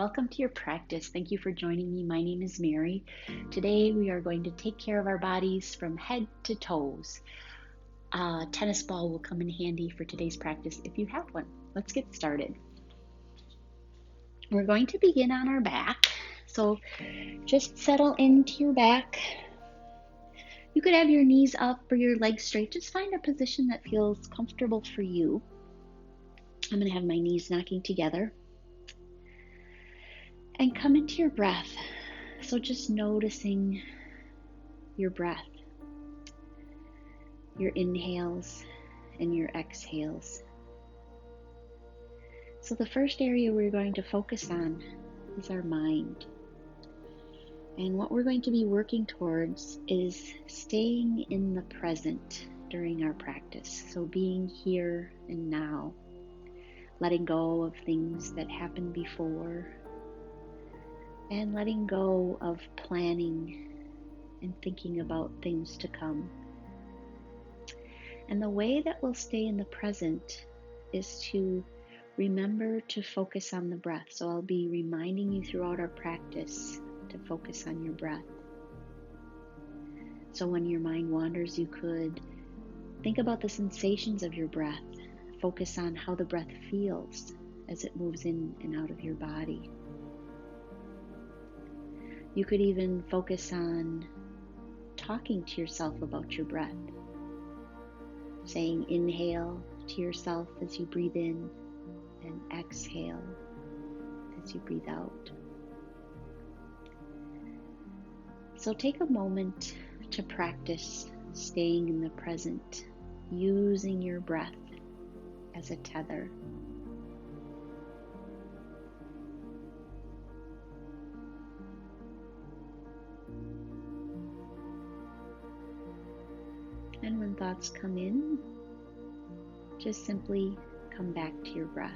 welcome to your practice. Thank you for joining me. My name is Mary. Today we are going to take care of our bodies from head to toes. A tennis ball will come in handy for today's practice if you have one. Let's get started. We're going to begin on our back, so just settle into your back. You could have your knees up or your legs straight. Just find a position that feels comfortable for you. I'm going to have my knees knocking together. And come into your breath. So just noticing your breath, your inhales and your exhales. So the first area we're going to focus on is our mind. And what we're going to be working towards is staying in the present during our practice. So being here and now, letting go of things that happened before, and letting go of planning and thinking about things to come. And the way that we'll stay in the present is to remember to focus on the breath. So I'll be reminding you throughout our practice to focus on your breath. So when your mind wanders, you could think about the sensations of your breath. Focus on how the breath feels as it moves in and out of your body. You could even focus on talking to yourself about your breath, saying inhale to yourself as you breathe in and exhale as you breathe out. So take a moment to practice staying in the present, using your breath as a tether. And when thoughts come in, just simply come back to your breath.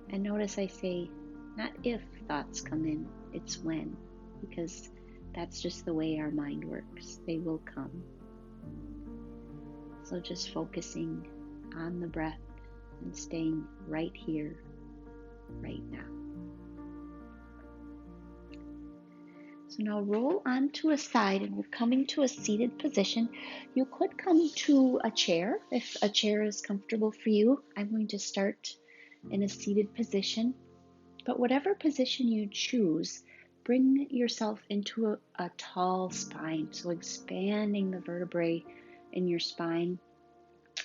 And notice I say, not if thoughts come in, it's when, because that's just the way our mind works. They will come. So just focusing on the breath and staying right here, right now. So now roll onto a side and we're coming to a seated position. You could come to a chair if a chair is comfortable for you. I'm going to start in a seated position, but whatever position you choose, bring yourself into a tall spine. So expanding the vertebrae in your spine.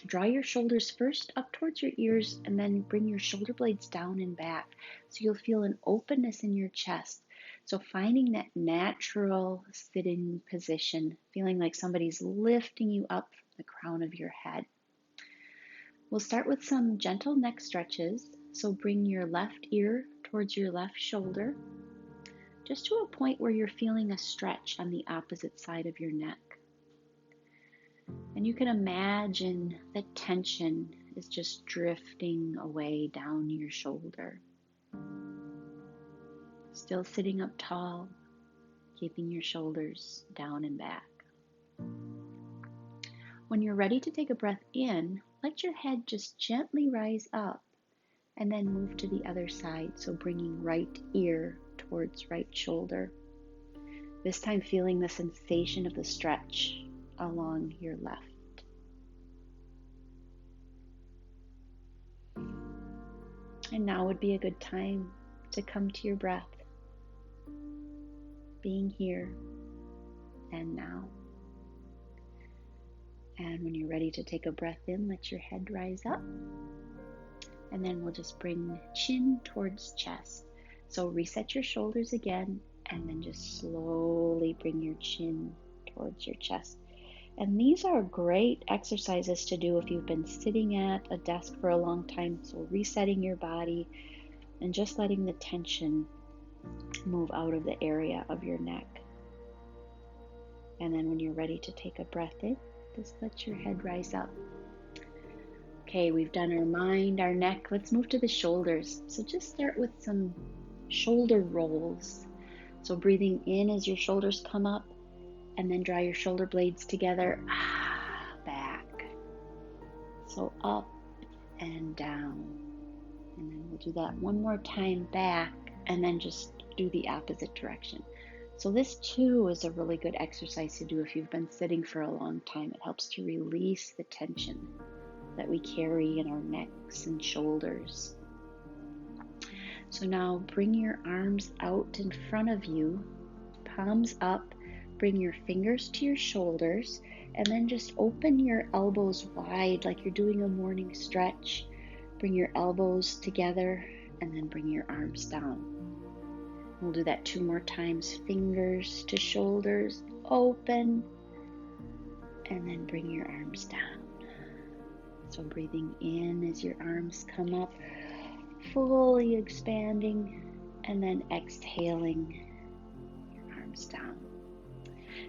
Draw your shoulders first up towards your ears and then bring your shoulder blades down and back. So you'll feel an openness in your chest. So finding that natural sitting position, feeling like somebody's lifting you up from the crown of your head. We'll start with some gentle neck stretches. So bring your left ear towards your left shoulder, just to a point where you're feeling a stretch on the opposite side of your neck. And you can imagine that tension is just drifting away down your shoulder. Still sitting up tall, keeping your shoulders down and back. When you're ready to take a breath in, let your head just gently rise up and then move to the other side. So bringing right ear towards right shoulder. This time feeling the sensation of the stretch along your left. And now would be a good time to come to your breath, being here and now. And when you're ready to take a breath in, let your head rise up. And then we'll just bring chin towards chest. So reset your shoulders again, and then just slowly bring your chin towards your chest. And these are great exercises to do if you've been sitting at a desk for a long time. So resetting your body and just letting the tension move out of the area of your neck. And then when you're ready to take a breath in, just let your head rise up. Okay, we've done our mind, our neck. Let's move to the shoulders. So just start with some shoulder rolls. So breathing in as your shoulders come up, and then draw your shoulder blades together, back. So up and down And then we'll do that one more time back, and then just do the opposite direction. So this too is a really good exercise to do if you've been sitting for a long time. It helps to release the tension that we carry in our necks and shoulders. So now bring your arms out in front of you, palms up, bring your fingers to your shoulders, and then just open your elbows wide like you're doing a morning stretch. Bring your elbows together and then bring your arms down. We'll do that 2 more times. Fingers to shoulders, open, and then bring your arms down. So breathing in as your arms come up, fully expanding, and then exhaling, your arms down.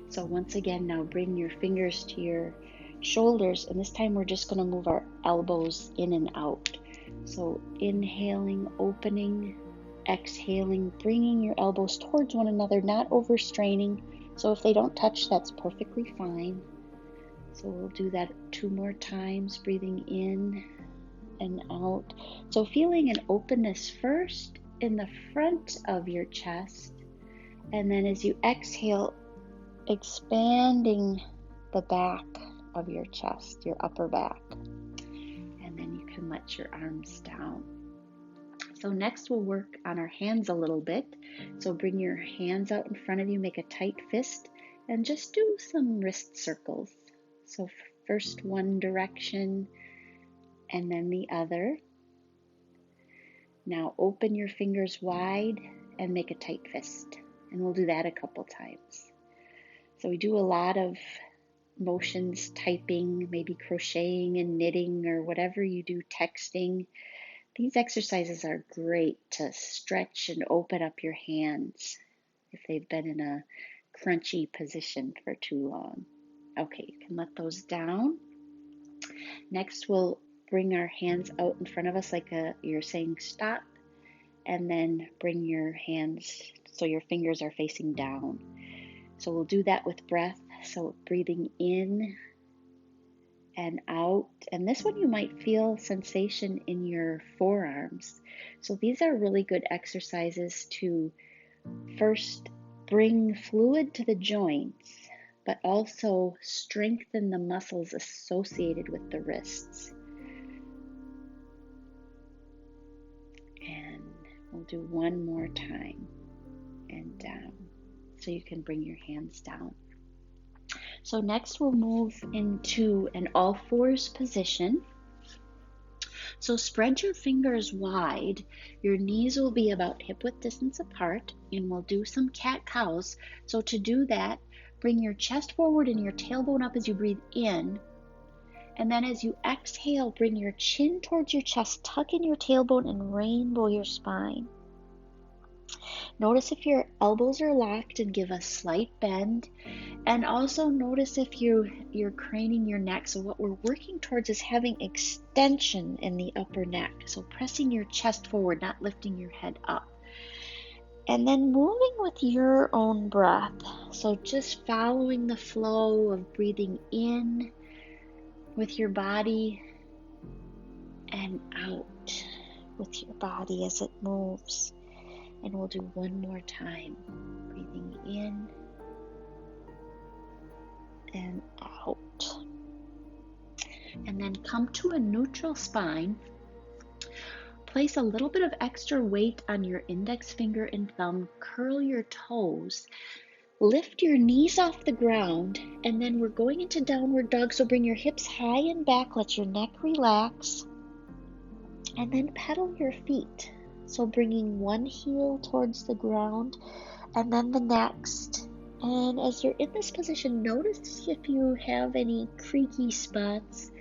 So once again, now bring your fingers to your shoulders, and this time we're just going to move our elbows in and out. So inhaling, opening, exhaling, bringing your elbows towards one another, not overstraining. So if they don't touch, that's perfectly fine. So we'll do that 2 more times, breathing in and out. So feeling an openness first in the front of your chest, and then as you exhale, expanding the back of your chest, your upper back. And then you can let your arms down. So next we'll work on our hands a little bit. So bring your hands out in front of you, make a tight fist, and just do some wrist circles. So first one direction and then the other. Now open your fingers wide and make a tight fist. And we'll do that a couple times. So we do a lot of motions, typing, maybe crocheting and knitting, or whatever you do, texting. These exercises are great to stretch and open up your hands if they've been in a crunchy position for too long. Okay, you can let those down. Next, we'll bring our hands out in front of us like you're saying stop, and then bring your hands so your fingers are facing down. So we'll do that with breath. So breathing in and out. And this one you might feel sensation in your forearms. So these are really good exercises to first bring fluid to the joints, but also strengthen the muscles associated with the wrists. And we'll do one more time and down. So you can bring your hands down. So next we'll move into an all fours position. So spread your fingers wide. Your knees will be about hip width distance apart, and we'll do some cat-cows. So to do that, bring your chest forward and your tailbone up as you breathe in. And then as you exhale, bring your chin towards your chest, tuck in your tailbone, and rainbow your spine. Notice if your elbows are locked and give a slight bend. And also notice if you're craning your neck. So what we're working towards is having extension in the upper neck. So pressing your chest forward, not lifting your head up. And then moving with your own breath. So just following the flow of breathing in with your body and out with your body as it moves. And we'll do one more time. Breathing in and out. And then come to a neutral spine. Place a little bit of extra weight on your index finger and thumb. Curl your toes. Lift your knees off the ground. And then we're going into downward dog. So bring your hips high and back. Let your neck relax. And then pedal your feet. So bringing one heel towards the ground and then the next. And as you're in this position, notice if you have any creaky spots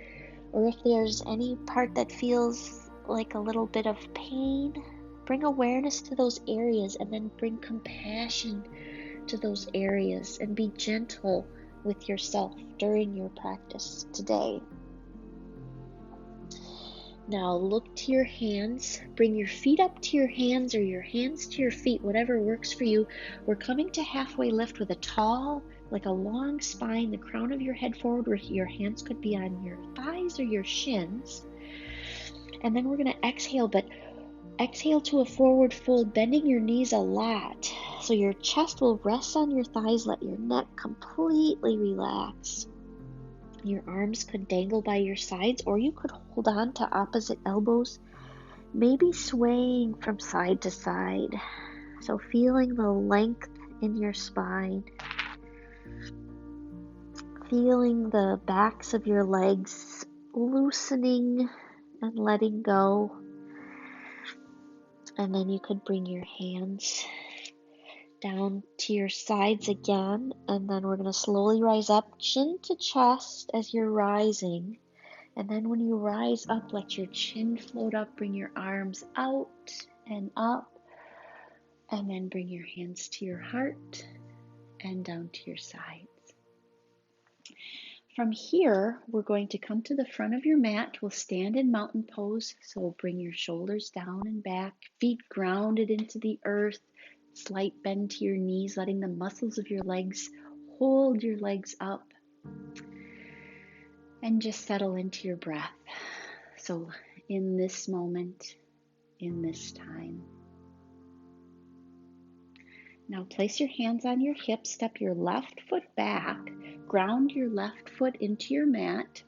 or if there's any part that feels like a little bit of pain. Bring awareness to those areas and then bring compassion to those areas and be gentle with yourself during your practice today. Now look to your hands, bring your feet up to your hands or your hands to your feet, whatever works for you. We're coming to halfway lift with a tall, like a long spine, the crown of your head forward where your hands could be on your thighs or your shins. And then we're going to exhale, but Exhale to a forward fold, bending your knees a lot. So your chest will rest on your thighs. Let your neck completely relax. Your arms could dangle by your sides, or you could hold on to opposite elbows, maybe swaying from side to side. So feeling the length in your spine. Feeling the backs of your legs loosening and letting go. And then you could bring your hands down to your sides again. And then we're going to slowly rise up, chin to chest as you're rising. And then when you rise up, let your chin float up, bring your arms out and up. And then bring your hands to your heart and down to your sides. From here, we're going to come to the front of your mat. We'll stand in mountain pose. So we'll bring your shoulders down and back, feet grounded into the earth, slight bend to your knees, letting the muscles of your legs hold your legs up. And just settle into your breath. So in this moment, in this time. Now place your hands on your hips, step your left foot back, ground your left foot into your mat.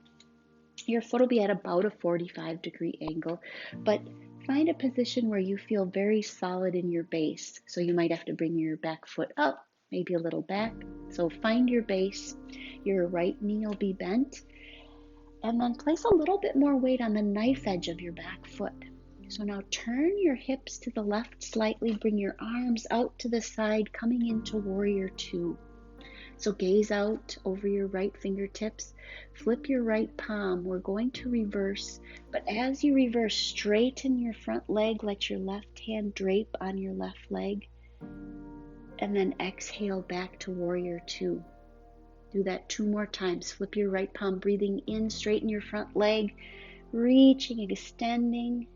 Your foot will be at about a 45-degree angle, but find a position where you feel very solid in your base. So you might have to bring your back foot up, maybe a little back. So find your base. Your right knee will be bent. And then place a little bit more weight on the knife edge of your back foot. So now turn your hips to the left slightly, bring your arms out to the side, coming into Warrior Two. So gaze out over your right fingertips, flip your right palm. We're going to reverse, but as you reverse, straighten your front leg, let your left hand drape on your left leg, and then exhale back to Warrior Two. Do that 2 more times. Flip your right palm, breathing in, straighten your front leg, reaching, extending,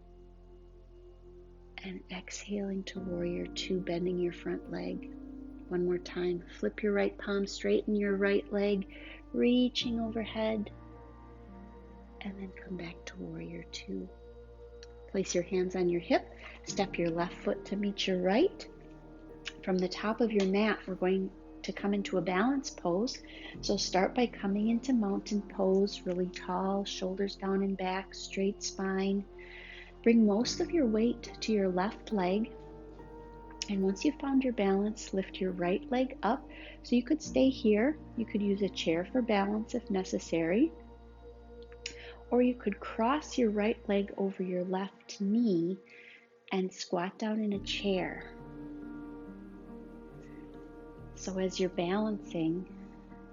and exhaling to Warrior Two, bending your front leg. 1 more time. Flip your right palm, straighten your right leg, reaching overhead, and then come back to Warrior Two. Place your hands on your hip, step your left foot to meet your right. From the top of your mat, we're going to come into a balance pose. So start by coming into mountain pose, really tall, shoulders down and back, straight spine. Bring most of your weight to your left leg. And once you've found your balance, lift your right leg up. So you could stay here. You could use a chair for balance if necessary. Or you could cross your right leg over your left knee and squat down in a chair. So as you're balancing,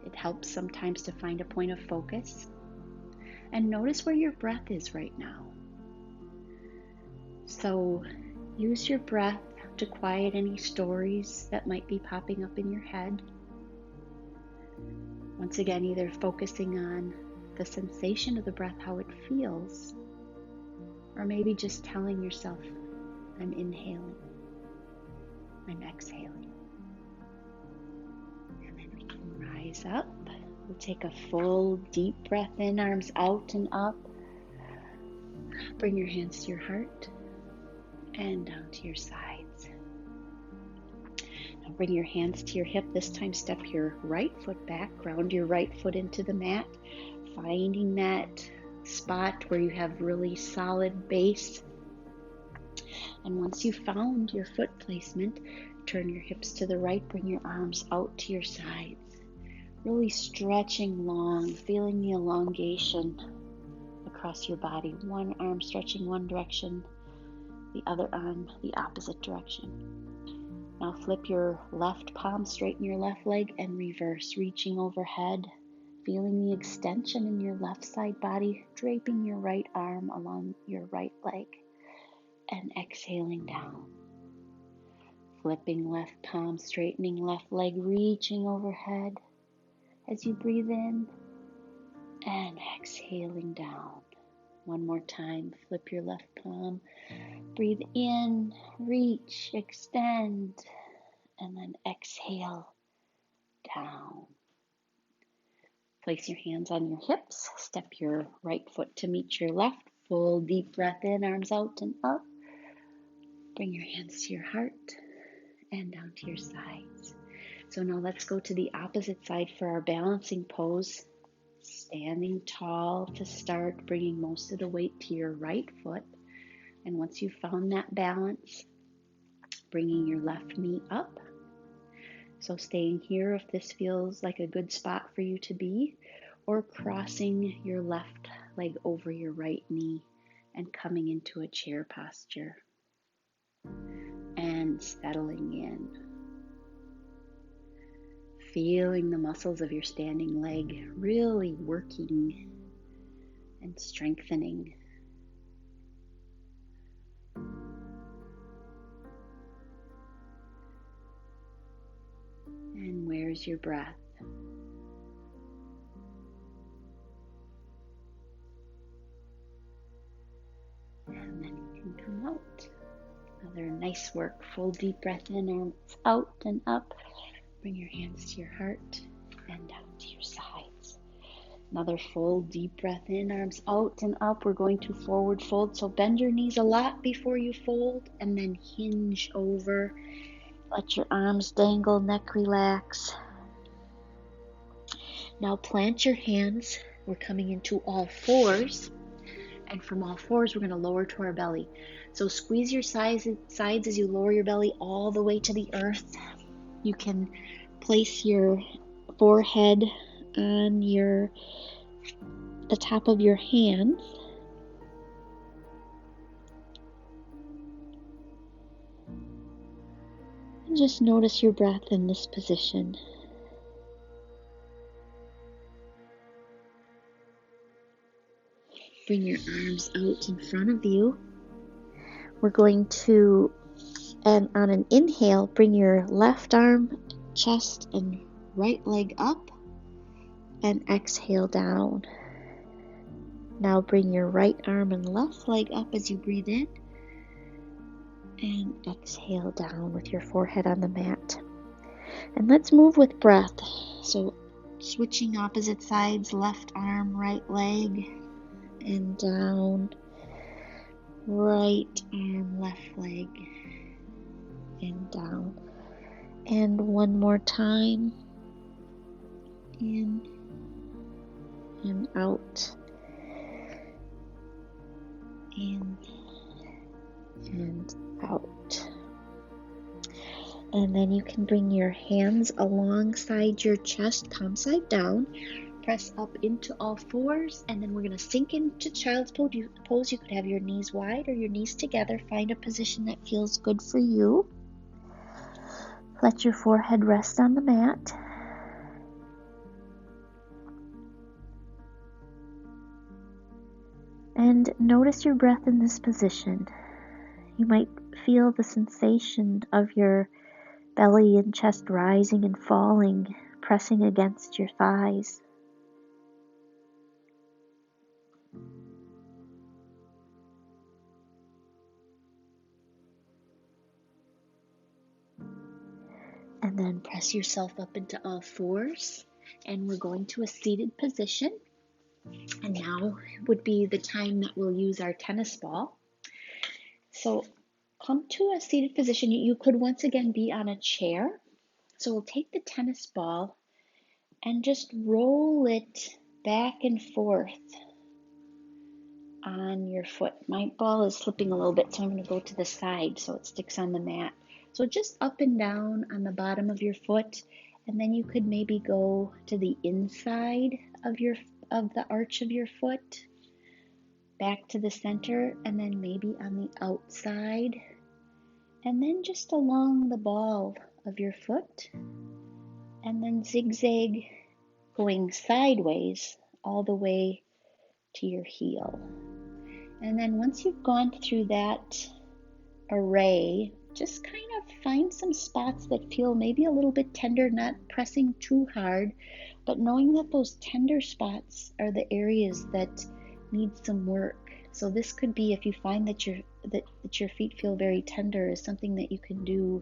it helps sometimes to find a point of focus. And notice where your breath is right now. So use your breath to quiet any stories that might be popping up in your head. Once again, either focusing on the sensation of the breath, how it feels, or maybe just telling yourself, I'm inhaling, I'm exhaling. And then we can rise up. We'll take a full deep breath in, arms out and up. Bring your hands to your heart and down to your sides. Now bring your hands to your hip. This time step your right foot back, ground your right foot into the mat, finding that spot where you have really solid base. And once you've found your foot placement, turn your hips to the right, bring your arms out to your sides. Really stretching long, feeling the elongation across your body. One arm stretching one direction, the other arm the opposite direction. Now flip your left palm, straighten your left leg, and reverse, reaching overhead, feeling the extension in your left side body, draping your right arm along your right leg, and exhaling down. Flipping left palm, straightening left leg, reaching overhead as you breathe in, and exhaling down. 1 more time, flip your left palm, breathe in, reach, extend, and then exhale down. Place your hands on your hips, step your right foot to meet your left, full deep breath in, arms out and up. Bring your hands to your heart and down to your sides. So now let's go to the opposite side for our balancing pose. Standing tall to start, bringing most of the weight to your right foot. And once you've found that balance, bringing your left knee up. So staying here if this feels like a good spot for you to be, or crossing your left leg over your right knee and coming into a chair posture and settling in. Feeling the muscles of your standing leg really working and strengthening. And where's your breath? And then you can come out. Another nice work. Full deep breath in, arms out and up. Bring your hands to your heart and down to your sides. Another full deep breath in, arms out and up. We're going to forward fold. So bend your knees a lot before you fold and then hinge over. Let your arms dangle, neck relax. Now plant your hands. We're coming into all fours. And from all fours, we're going to lower to our belly. So squeeze your sides as you lower your belly all the way to the earth. You can place your forehead on the top of your hands. And just notice your breath in this position. Bring your arms out in front of you. We're going to, and on an inhale, bring your left arm, chest, and right leg up, and exhale down. Now bring your right arm and left leg up as you breathe in, and exhale down with your forehead on the mat. And let's move with breath. So switching opposite sides, left arm, right leg, and down. Right arm, left leg, and down. And one more time. In and out. In and out. And then you can bring your hands alongside your chest, palm side down. Press up into all fours, and then we're going to sink into child's pose. You could have your knees wide or your knees together. Find a position that feels good for you. Let your forehead rest on the mat. And notice your breath in this position. You might feel the sensation of your belly and chest rising and falling, pressing against your thighs. And then press yourself up into all fours. And we're going to a seated position. And now would be the time that we'll use our tennis ball. So come to a seated position. You could once again be on a chair. So we'll take the tennis ball and just roll it back and forth on your foot. My ball is slipping a little bit, so I'm going to go to the side so it sticks on the mat. So just up and down on the bottom of your foot, and then you could maybe go to the inside of the arch of your foot, back to the center, and then maybe on the outside, and then just along the ball of your foot, and then zigzag going sideways all the way to your heel. And then once you've gone through that array, just kind of find some spots that feel maybe a little bit tender, not pressing too hard, but knowing that those tender spots are the areas that need some work. So this could be, if you find that your feet feel very tender, is something that you can do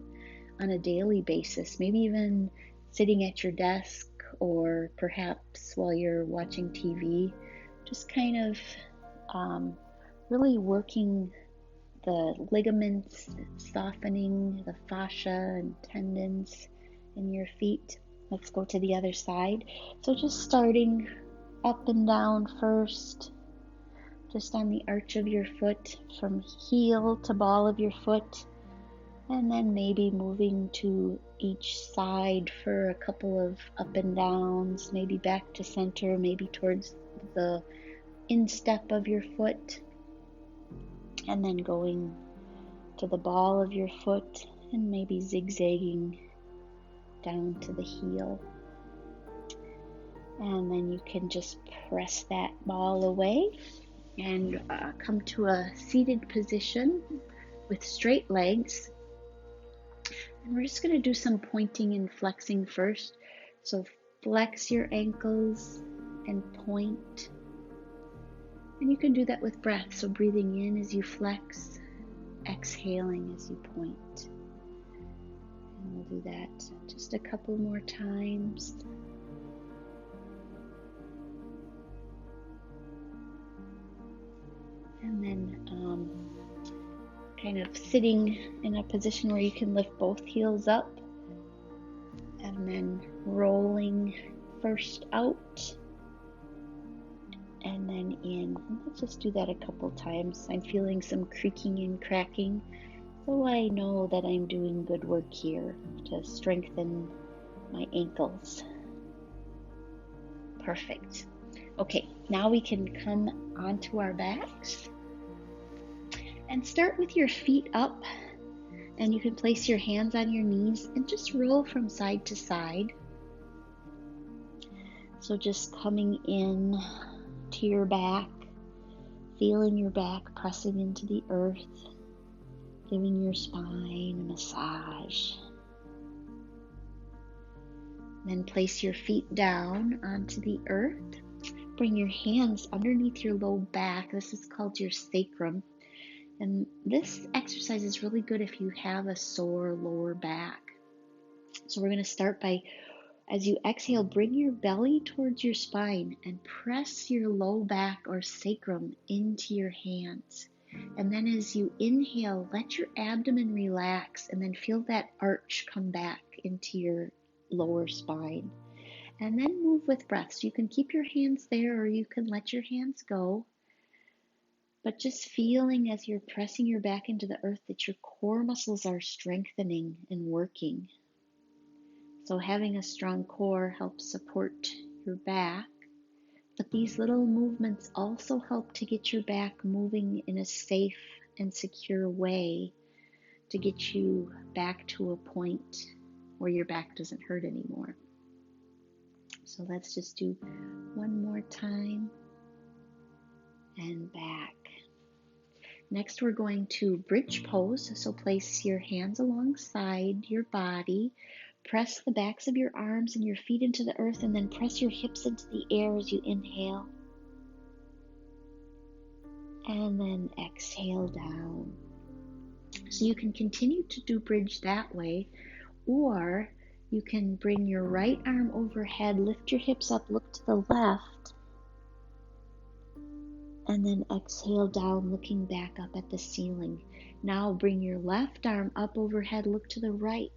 on a daily basis, maybe even sitting at your desk or perhaps while you're watching TV, just kind of really working the ligaments softening, the fascia and tendons in your feet. Let's go to the other side. So just starting up and down first, just on the arch of your foot, from heel to ball of your foot, and then maybe moving to each side for a couple of up and downs, maybe back to center, maybe towards the instep of your foot, and then going to the ball of your foot and maybe zigzagging down to the heel. And then you can just press that ball away and come to a seated position with straight legs. And we're just going to do some pointing and flexing first. So flex your ankles and point. And you can do that with breath. So breathing in as you flex, exhaling as you point. And we'll do that just a couple more times. And then kind of sitting in a position where you can lift both heels up. And then rolling first out and then in. And let's just do that a couple times. I'm feeling some creaking and cracking, so I know that I'm doing good work here to strengthen my ankles. Perfect. Okay, now we can come onto our backs and start with your feet up, and you can place your hands on your knees and just roll from side to side. So just coming in to your back, feeling your back pressing into the earth, giving your spine a massage. Then place your feet down onto the earth. Bring your hands underneath your low back. This is called your sacrum. And this exercise is really good if you have a sore lower back. So we're going to start by, as you exhale, bring your belly towards your spine and press your low back or sacrum into your hands. And then as you inhale, let your abdomen relax and then feel that arch come back into your lower spine. And then move with breath. So you can keep your hands there or you can let your hands go. But just feeling as you're pressing your back into the earth that your core muscles are strengthening and working. So having a strong core helps support your back. But these little movements also help to get your back moving in a safe and secure way to get you back to a point where your back doesn't hurt anymore. So let's just do one more time and back. Next, we're going to bridge pose. So place your hands alongside your body. Press the backs of your arms and your feet into the earth, and then press your hips into the air as you inhale. And then exhale down. So you can continue to do bridge that way, or you can bring your right arm overhead, lift your hips up, look to the left, and then exhale down, looking back up at the ceiling. Now bring your left arm up overhead, look to the right.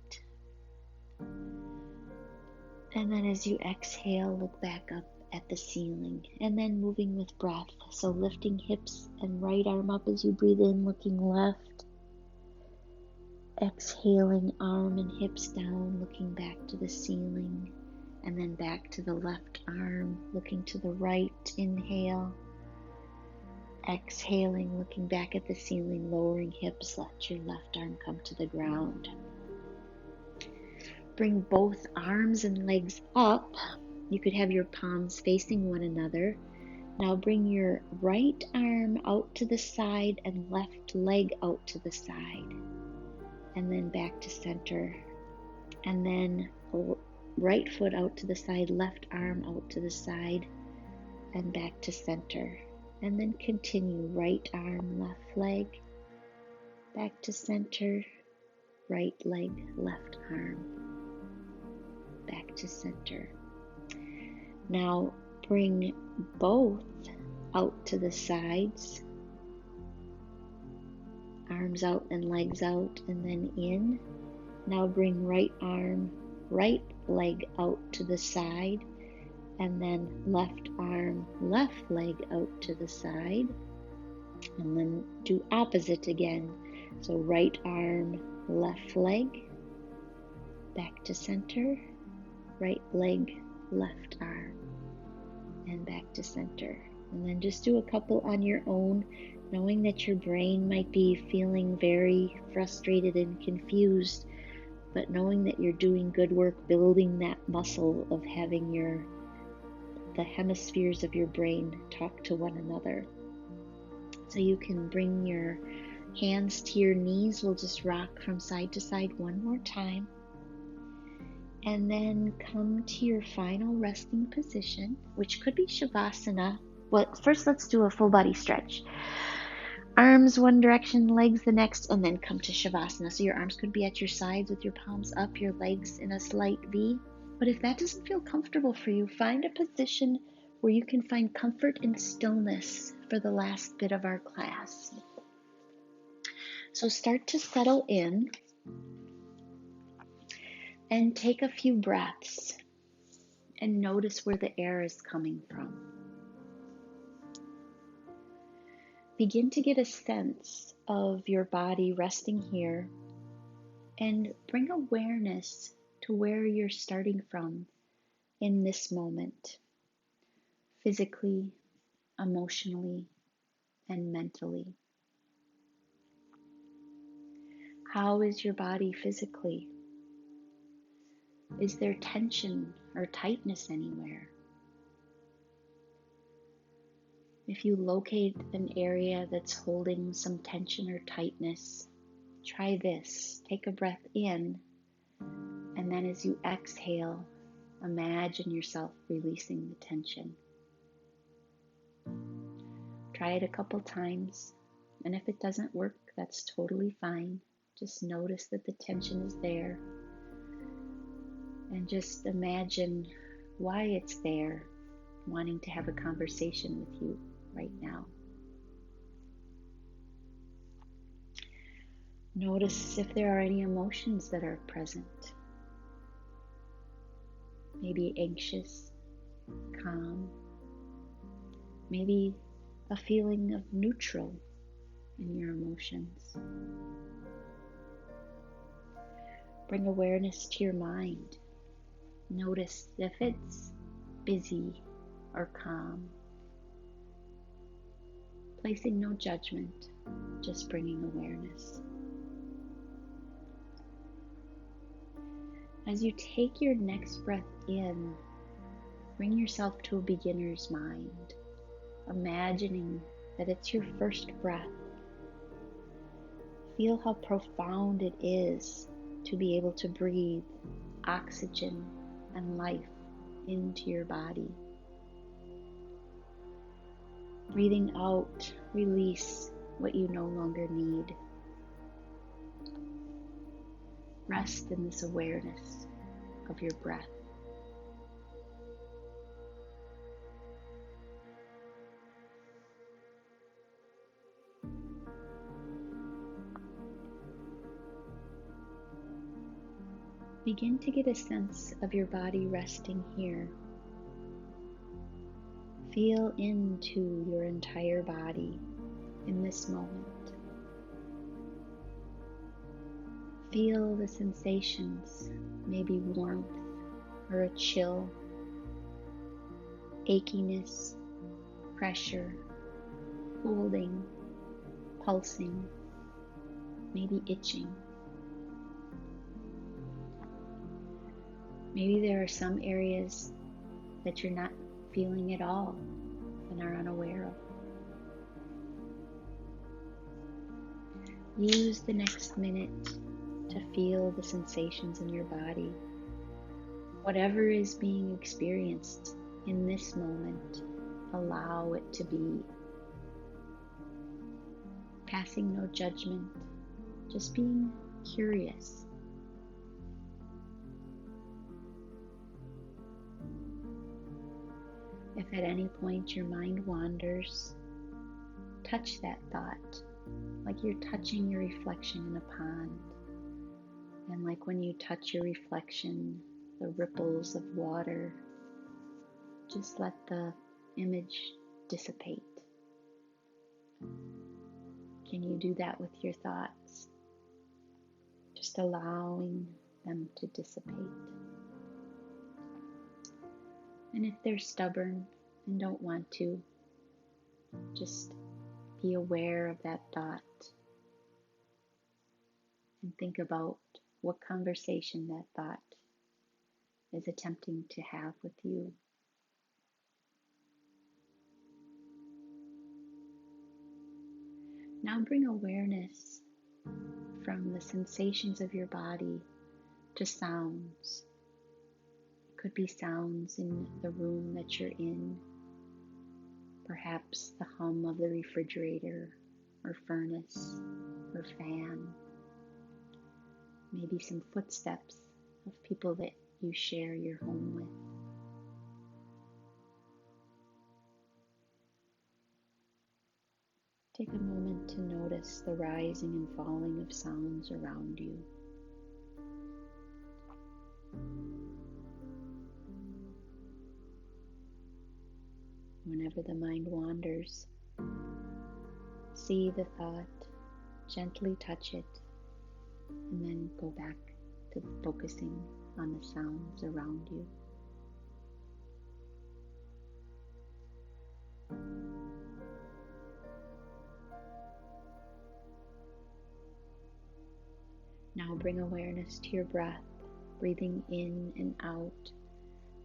And then as you exhale, look back up at the ceiling. And then moving with breath. So lifting hips and right arm up as you breathe in, looking left. Exhaling, arm and hips down, looking back to the ceiling. And then back to the left arm, looking to the right. Inhale. Exhaling, looking back at the ceiling, lowering hips, let your left arm come to the ground. Bring both arms and legs up. You could have your palms facing one another. Now bring your right arm out to the side and left leg out to the side. And then back to center. And then right foot out to the side, left arm out to the side, and back to center. And then continue, right arm, left leg, back to center, right leg, left arm, back to center. Now bring both out to the sides Arms out and legs out, and then in. Now bring right arm, right leg out to the side, and then left arm, left leg out to the side, and then do opposite again. So right arm, left leg, back to center, right leg, left arm, and back to center. And then just do a couple on your own, knowing that your brain might be feeling very frustrated and confused, but knowing that you're doing good work building that muscle of having the hemispheres of your brain talk to one another. So you can bring your hands to your knees. We'll just rock from side to side one more time. And then come to your final resting position, which could be Shavasana. Well, first let's do a full body stretch. Arms one direction, legs the next, and then come to Shavasana. So your arms could be at your sides with your palms up, your legs in a slight V. But if that doesn't feel comfortable for you, find a position where you can find comfort and stillness for the last bit of our class. So start to settle in and take a few breaths and notice where the air is coming from. Begin to get a sense of your body resting here and bring awareness to where you're starting from in this moment, physically, emotionally, and mentally. How is your body physically? Is there tension or tightness anywhere? If you locate an area that's holding some tension or tightness, try this. Take a breath in, and then as you exhale, imagine yourself releasing the tension. Try it a couple times, and if it doesn't work, that's totally fine. Just notice that the tension is there, and just imagine why it's there, wanting to have a conversation with you right now. Notice if there are any emotions that are present. Maybe anxious, calm, maybe a feeling of neutral in your emotions. Bring awareness to your mind. Notice if it's busy or calm. Placing no judgment, just bringing awareness. As you take your next breath in, bring yourself to a beginner's mind, imagining that it's your first breath. Feel how profound it is to be able to breathe oxygen and life into your body. Breathing out, release what you no longer need. Rest in this awareness of your breath. Begin to get a sense of your body resting here. Feel into your entire body in this moment. Feel the sensations, maybe warmth or a chill, achiness, pressure, holding, pulsing, maybe itching. Maybe there are some areas that you're not feeling at all and are unaware of. Use the next minute to feel the sensations in your body. Whatever is being experienced in this moment, allow it to be. Passing no judgment, just being curious. If at any point your mind wanders, touch that thought like you're touching your reflection in a pond. And like when you touch your reflection, the ripples of water, just let the image dissipate. Can you do that with your thoughts? Just allowing them to dissipate. And if they're stubborn and don't want to, just be aware of that thought and think about what conversation that thought is attempting to have with you. Now bring awareness from the sensations of your body to sounds. It could be sounds in the room that you're in, perhaps the hum of the refrigerator or furnace or fan, maybe some footsteps of people that you share your home with. Take a moment to notice the rising and falling of sounds around you. Whenever the mind wanders, see the thought, gently touch it, and then go back to focusing on the sounds around you. Now bring awareness to your breath, breathing in and out,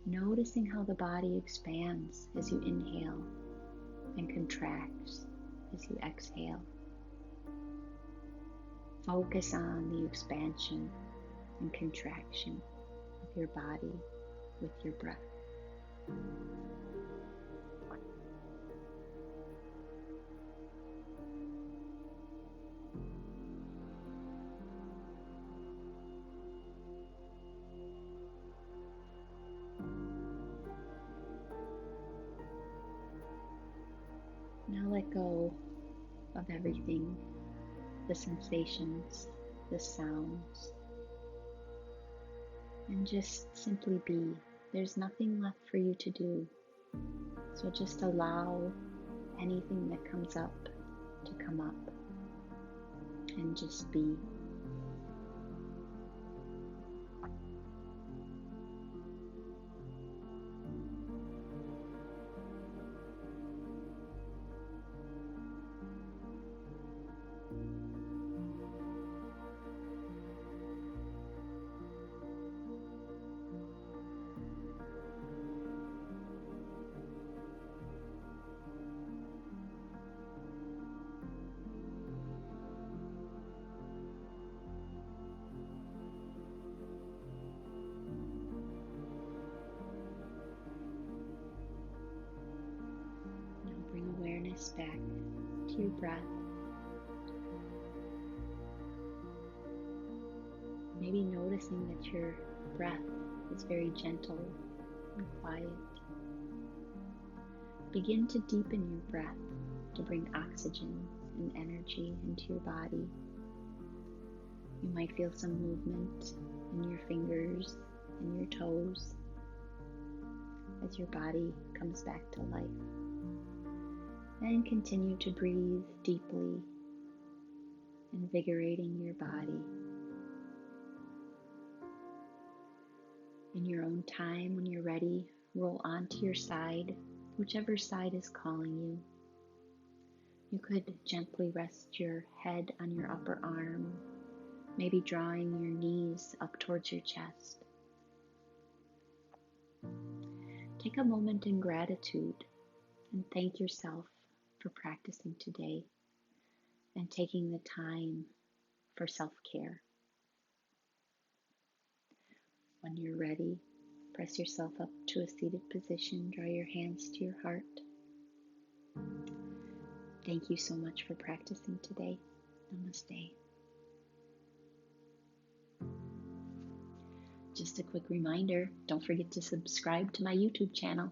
noticing how the body expands as you inhale and contracts as you exhale. Focus on the expansion and contraction of your body with your breath. Now let go of everything, the sensations, the sounds, and just simply be. There's nothing left for you to do, so just allow anything that comes up to come up and just be. Back to your breath. Maybe noticing that your breath is very gentle and quiet. Begin to deepen your breath to bring oxygen and energy into your body. You might feel some movement in your fingers and your toes as your body comes back to life. And continue to breathe deeply, invigorating your body. In your own time, when you're ready, roll onto your side, whichever side is calling you. You could gently rest your head on your upper arm, maybe drawing your knees up towards your chest. Take a moment in gratitude and thank yourself for practicing today and taking the time for self-care. When you're ready, press yourself up to a seated position, draw your hands to your heart. Thank you so much for practicing today. Namaste. Just a quick reminder, don't forget to subscribe to my YouTube channel.